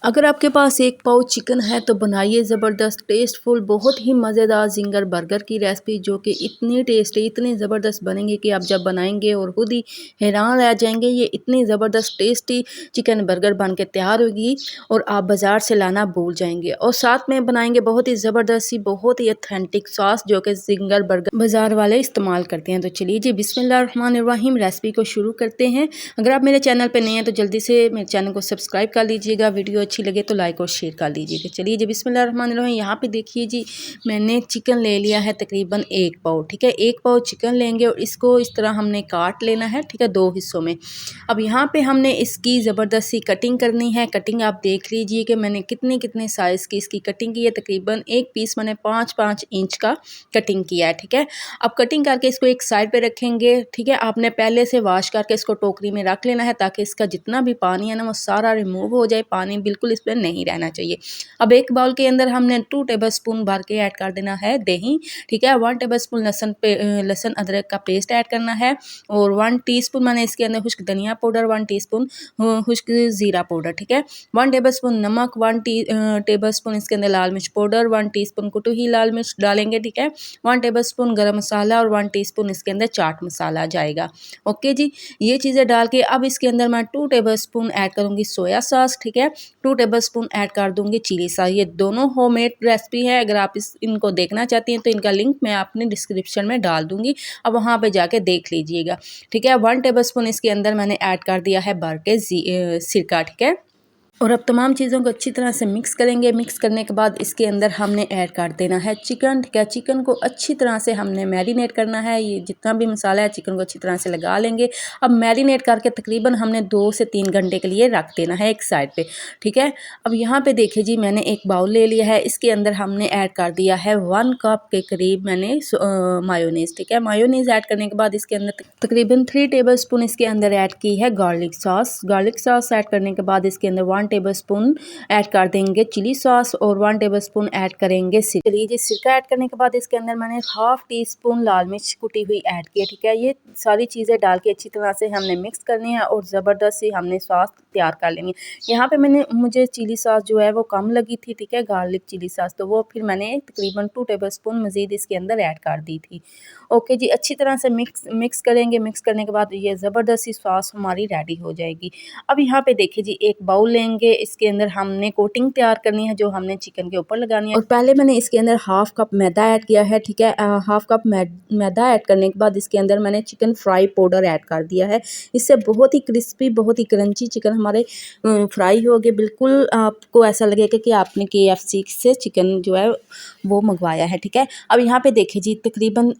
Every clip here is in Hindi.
अगर आपके पास एक पाव चिकन है तो बनाइए ज़बरदस्त टेस्टफुल बहुत ही मज़ेदार ज़िंगर बर्गर की रेसिपी, जो कि इतनी टेस्टी इतनी ज़बरदस्त बनेंगे कि आप जब बनाएंगे और खुद ही हैरान रह जाएंगे। ये इतनी ज़बरदस्त टेस्टी चिकन बर्गर बन के तैयार होगी और आप बाज़ार से लाना भूल जाएंगे। और साथ में बनाएंगे बहुत ही ज़बरदस्त सी बहुत ही अथेंटिक सॉस, जो कि ज़िंगर बर्गर बाज़ार वाले इस्तेमाल करते हैं। तो चलिए जी बिस्मिल्लाहिर्रहमानिर्रहीम रेसिपी को शुरू करते हैं। अगर आप मेरे चैनल पर नए हैं तो जल्दी से मेरे चैनल को सब्सक्राइब कर लीजिएगा, वीडियो अच्छी लगे तो लाइक और शेयर कर लीजिएगा। चलिए जी बिस्मिल्लाहिर्रहमानिर्रहीम। यहाँ पे देखिए जी, मैंने चिकन ले लिया है तकरीबन 1 पाव। ठीक है, 1 पाव चिकन लेंगे और इसको इस तरह हमने काट लेना है। ठीक है, 2 हिस्सों में। अब यहाँ पे हमने इसकी ज़बरदस्त सी कटिंग करनी है। कटिंग आप देख लीजिए कि मैंने कितने कितने साइज़ की इसकी कटिंग की है। तकरीबन एक पीस मैंने 5-5 इंच का कटिंग किया है। ठीक है, अब कटिंग करके इसको एक साइड पे रखेंगे। ठीक है, आपने पहले से वॉश करके इसको टोकरी में रख लेना है, ताकि इसका जितना भी पानी है ना वो सारा रिमूव हो जाए। पानी बिल्कुल इसमें नहीं रहना चाहिए। अब एक बाउल के अंदर हमने 2 टेबलस्पून भर के ऐड कर देना है दही। ठीक है, 1 टेबलस्पून लहसुन अदरक का पेस्ट ऐड करना है और 1 टीस्पून मैंने इसके अंदर खुश्क धनिया पाउडर, 1 टीस्पून खुश्क ज़ीरा पाउडर। ठीक है, 1 टेबलस्पून नमक, 1 टेबलस्पून इसके अंदर लाल मिर्च पाउडर, 1 टीस्पून कुटी हुई लाल मिर्च डालेंगे। ठीक है, 1 टेबलस्पून गरम मसाला और 1 टीस्पून इसके अंदर चाट मसाला जाएगा। ओके जी, ये चीज़ें डाल के अब इसके अंदर मैं 2 टेबलस्पून ऐड करूँगी सोया सॉस। ठीक है, 2 टेबलस्पून ऐड कर दूँगी चिली सॉस। ये दोनों होममेड रेसिपी है। अगर आप इनको देखना चाहती हैं तो इनका लिंक मैं अपने डिस्क्रिप्शन में डाल दूँगी, अब वहाँ पे जाके देख लीजिएगा। ठीक है, 1 टेबलस्पून इसके अंदर मैंने ऐड कर दिया है भर के सिरका। ठीक है, और अब तमाम चीज़ों को अच्छी तरह से मिक्स करेंगे। मिक्स करने के बाद इसके अंदर हमने ऐड कर देना है चिकन। ठीक है, चिकन को अच्छी तरह से हमने मैरिनेट करना है। ये जितना भी मसाला है चिकन को अच्छी तरह से लगा लेंगे। अब मैरिनेट करके तकरीबन हमने 2 से 3 घंटे के लिए रख देना है एक साइड पे। ठीक है, अब यहाँ पे देखिए जी, मैंने एक बाउल ले लिया है। इसके अंदर हमने ऐड कर दिया है 1 कप के करीब मैंने मायोनीज़। ठीक है, मायोनीज़ ऐड करने के बाद इसके अंदर तकरीबन 3 टेबलस्पून इसके अंदर ऐड की है garlic sauce. Garlic sauce add करने के बाद इसके अंदर 1 टेबलस्पून ऐड कर देंगे चिली सॉस और 1 टेबलस्पून ऐड करेंगे सिरका। सिरका ऐड करने के बाद इसके अंदर मैंने हाफ टी स्पून लाल मिर्च कुटी हुई ऐड की है। ठीक है, ये सारी चीज़ें डाल के अच्छी तरह से हमने मिक्स करनी है और ज़बरदस्त सी हमने सॉस तैयार कर लेनी है। यहाँ पे मुझे चिली सॉस जो है वो कम लगी थी। ठीक है, गार्लिक चिली सॉस, तो वो फिर मैंने तकरीबन 2 टेबलस्पून मज़ीद इसके अंदर ऐड कर दी थी। ओके जी, अच्छी तरह से मिक्स करेंगे। मिक्स करने के बाद ये ज़बरदस्त सी सॉस हमारी रेडी हो जाएगी। अब यहाँ पे देखिए जी, एक बाउल लेंगे। इसके अंदर हमने कोटिंग तैयार करनी है जो हमने चिकन के ऊपर लगानी है। और पहले मैंने इसके अंदर हाफ कप मैदा ऐड किया है। ठीक है, हाफ कप मैदा ऐड करने के बाद इसके अंदर मैंने चिकन फ्राई पाउडर ऐड कर दिया है। इससे बहुत ही क्रिस्पी बहुत ही क्रंची चिकन हमारे फ्राई हो गए। बिल्कुल आपको ऐसा लगेगा कि आपने KFC से चिकन जो है वो मंगवाया है। ठीक है, अब यहाँ पे देखिए जी, तकरीबन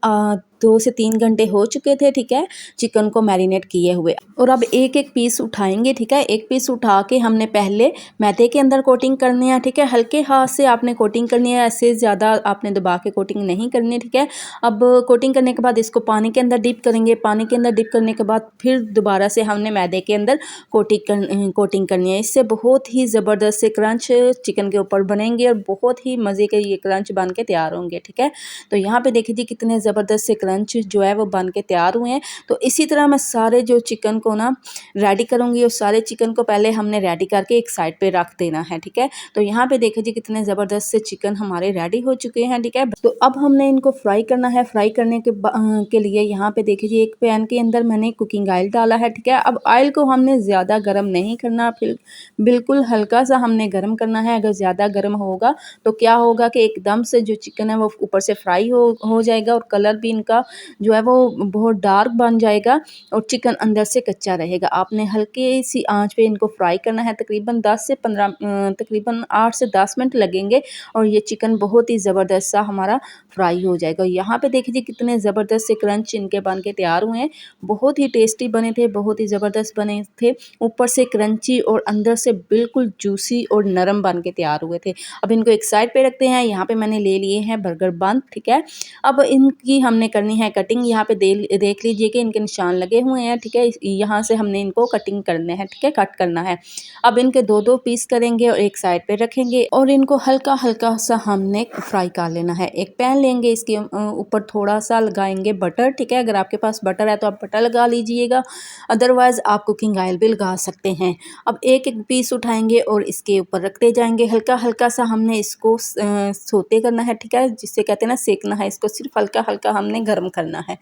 2 से 3 घंटे हो चुके थे। ठीक है, चिकन को मैरिनेट किए हुए। और अब एक एक पीस उठाएंगे। ठीक है, एक पीस उठा के हमने पहले मैदे के अंदर कोटिंग करनी है। ठीक है, हल्के हाथ से आपने कोटिंग करनी है, ऐसे ज़्यादा आपने दबा के कोटिंग नहीं करनी है। ठीक है, अब कोटिंग करने के बाद इसको पानी के अंदर डिप करेंगे। पानी के अंदर डिप करने के बाद फिर दोबारा से हमने मैदे के अंदर कोटिंग करनी है। इससे बहुत ही ज़बरदस्त से क्रंच चिकन के ऊपर बनेंगे और बहुत ही मज़े के ये क्रंच बन के तैयार होंगे। ठीक है, तो यहाँ पे देखिए जी, कितने ज़बरदस्त से क्रंच जो है वो बन के तैयार हुए हैं। तो इसी तरह मैं सारे जो चिकन को ना रेडी करूँगी और सारे चिकन को पहले हमने रेडी करके एक साइड पे रख देना है। ठीक है, तो यहाँ पे देखिए जी, कितने ज़बरदस्त से चिकन हमारे रेडी हो चुके हैं। ठीक है, तो अब हमने इनको फ्राई करना है। फ्राई करने के लिए यहाँ पे देखिए जी, एक पैन के अंदर मैंने कुकिंग ऑयल डाला है। ठीक है, अब ऑयल को हमने ज़्यादा गर्म नहीं करना, फिर बिल्कुल हल्का सा हमने गर्म करना है। अगर ज़्यादा गर्म होगा तो क्या होगा कि एकदम से जो चिकन है वो ऊपर से फ्राई हो जाएगा और कलर भी इनका जो है वो बहुत डार्क बन जाएगा और चिकन अंदर से कच्चा रहेगा। आपने हल्की सी आंच पे इनको फ्राई करना है। तकरीबन 10 से 15 तकरीबन 8 से 10 मिनट लगेंगे और ये चिकन बहुत ही ज़बरदस्त सा हमारा फ्राई हो जाएगा। यहाँ पे देखिए कितने ज़बरदस्त से क्रंच इनके बन के तैयार हुए हैं। बहुत ही टेस्टी बने थे, बहुत ही ज़बरदस्त बने थे। ऊपर से क्रंची और अंदर से बिल्कुल जूसी और नरम बन के तैयार हुए थे। अब इनको एक साइड पे रखते हैं। यहाँ पे मैंने ले लिए हैं बर्गर बन। ठीक है, अब इनकी हमने करनी करनी है कटिंग। यहाँ पे देख लीजिए कि इनके निशान लगे हुए हैं, ठीक है। यहाँ से हमने इनको कटिंग करने हैं, ठीक है, कट करना है। अब इनके 2-2 पीस करेंगे और एक साइड पे रखेंगे और इनको हल्का हल्का सा हमने फ्राई कर लेना है। एक पैन लेंगे, इसके ऊपर थोड़ा सा लगाएंगे बटर, ठीक है। अगर आपके पास बटर है तो आप बटर लगा लीजिएगा, अदरवाइज़ आप कुकिंग ऑयल भी लगा सकते हैं। अब एक एक पीस उठाएंगे और इसके ऊपर रखते जाएंगे। हल्का हल्का सा हमने इसको सोते करना है, ठीक है, जिससे कहते हैं ना सेकना है। इसको सिर्फ हल्का हल्का हमने गर्म करना है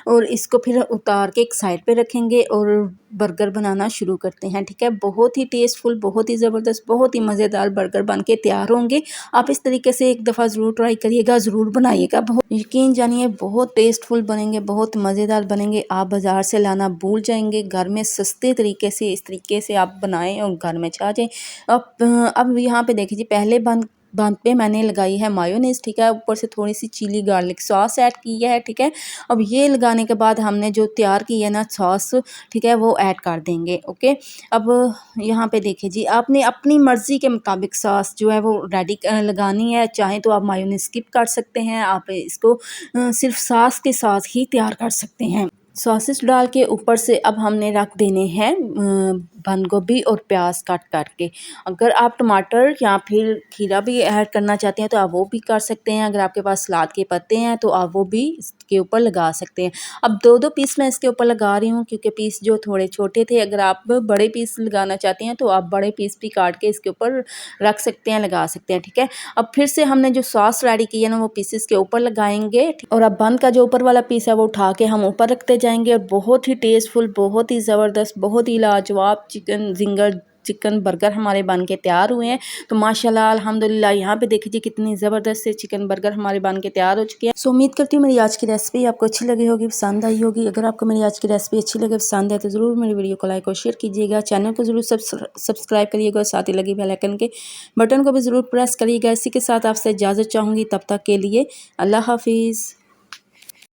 और इसको फिर उतार के एक साइड पे रखेंगे और बर्गर बनाना शुरू करते हैं, ठीक है। बहुत ही टेस्टफुल, बहुत ही ज़बरदस्त, बहुत ही मज़ेदार बर्गर बन के तैयार होंगे। आप इस तरीके से एक दफ़ा ज़रूर ट्राई करिएगा, ज़रूर बनाइएगा। बहुत यकीन जानिए बहुत टेस्टफुल बनेंगे, बहुत मज़ेदार बनेंगे। आप बाज़ार से लाना भूल जाएंगे, घर में सस्ते तरीके से इस तरीके से आप बनाएं और घर में छा जाएं। अब यहाँ पे देखिए पहले बन पे मैंने लगाई है मायोनीज़, ठीक है। ऊपर से थोड़ी सी चिली गार्लिक सॉस ऐड की है, ठीक है। अब ये लगाने के बाद हमने जो तैयार की है ना सॉस, ठीक है, वो ऐड कर देंगे, ओके। अब यहाँ पे देखिए जी, आपने अपनी मर्ज़ी के मुताबिक सॉस जो है वो रेडी लगानी है। चाहे तो आप मायोनीज़ स्किप कर सकते हैं, आप इसको सिर्फ सॉस के साथ ही तैयार कर सकते हैं। सॉसेस डाल के ऊपर से अब हमने रख देने हैं बंद गोभी और प्याज काट के। अगर आप टमाटर या फिर खीरा भी ऐड करना चाहते हैं तो आप वो भी कर सकते हैं। अगर आपके पास सलाद के पत्ते हैं तो आप वो भी इसके ऊपर लगा सकते हैं। अब 2-2 पीस मैं इसके ऊपर लगा रही हूँ क्योंकि पीस जो थोड़े छोटे थे। अगर आप बड़े पीस लगाना चाहते हैं तो आप बड़े पीस भी काट के इसके ऊपर रख सकते हैं, लगा सकते हैं, ठीक है। अब फिर से हमने जो सॉस रेडी की है ना वो पीसेस के ऊपर लगाएंगे और अब बंद का जो ऊपर वाला पीस है वो उठा के हम ऊपर रखते जाएंगे। और बहुत ही टेस्टफुल, बहुत ही ज़बरदस्त, बहुत ही लाजवाब चिकन बर्गर हमारे बन के तैयार हुए हैं। तो माशाल्लाह अल्हम्दुलिल्लाह यहाँ पे देखिए कितनी ज़बरदस्त से चिकन बर्गर हमारे बन के तैयार हो चुके हैं। सो उम्मीद करती हूँ मेरी आज की रेसिपी आपको अच्छी लगी होगी, पसंद आई होगी। अगर आपको मेरी आज की रेसिपी अच्छी लगे, पसंद है तो ज़रूर मेरी वीडियो को लाइक और शेयर कीजिएगा। चैनल को ज़रूर सब्सक्राइब करिएगा और साथ ही लगी बेल आइकन के बटन को भी ज़रूर प्रेस करिएगा। इसी के साथ आपसे इजाज़त चाहूँगी, तब तक के लिए अल्लाह हाफिज़।